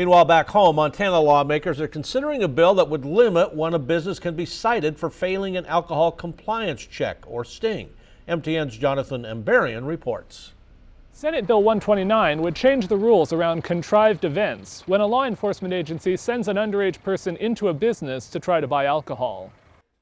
Meanwhile, back home, Montana lawmakers are considering a bill that would limit when a business can be cited for failing an alcohol compliance check, or sting. MTN's Jonathan Ambarian reports. Senate Bill 129 would change the rules around contrived events when a law enforcement agency sends an underage person into a business to try to buy alcohol.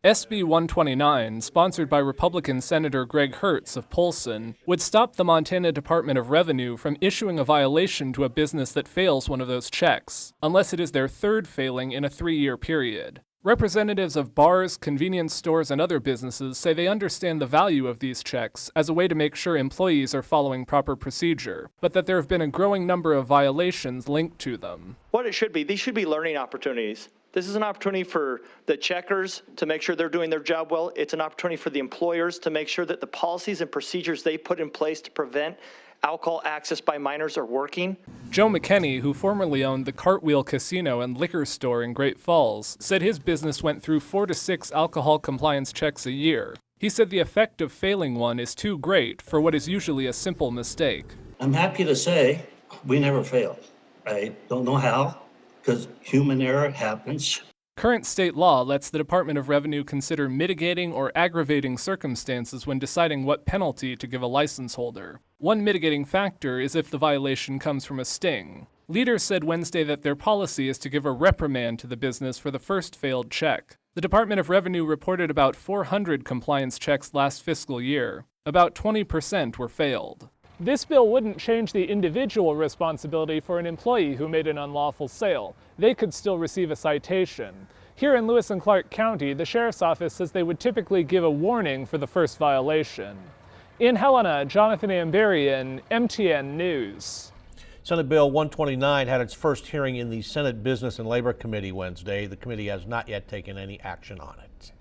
SB 129, sponsored by Republican Senator Greg Hertz of Polson, would stop the Montana Department of Revenue from issuing a violation to a business that fails one of those checks, unless it is their third failing in a 3-year period. Representatives of bars, convenience stores, and other businesses say they understand the value of these checks as a way to make sure employees are following proper procedure, but that there have been a growing number of violations linked to them. What it should be, these should be learning opportunities. This is an opportunity for the checkers to make sure they're doing their job well. It's an opportunity for the employers to make sure that the policies and procedures they put in place to prevent alcohol access by minors are working. Joe McKenney, who formerly owned the Cartwheel Casino and Liquor Store in Great Falls, said his business went through 4 to 6 alcohol compliance checks a year. He said the effect of failing one is too great for what is usually a simple mistake. I'm happy to say we never failed. I don't know how, because human error happens. Current state law lets the Department of Revenue consider mitigating or aggravating circumstances when deciding what penalty to give a license holder. One mitigating factor is if the violation comes from a sting. Leaders said Wednesday that their policy is to give a reprimand to the business for the first failed check. The Department of Revenue reported about 400 compliance checks last fiscal year. About 20% were failed. This bill wouldn't change the individual responsibility for an employee who made an unlawful sale. They could still receive a citation. Here in Lewis and Clark County, the Sheriff's Office says they would typically give a warning for the first violation. In Helena, Jonathan Ambarian, MTN News. Senate Bill 129 had its first hearing in the Senate Business and Labor Committee Wednesday. The committee has not yet taken any action on it.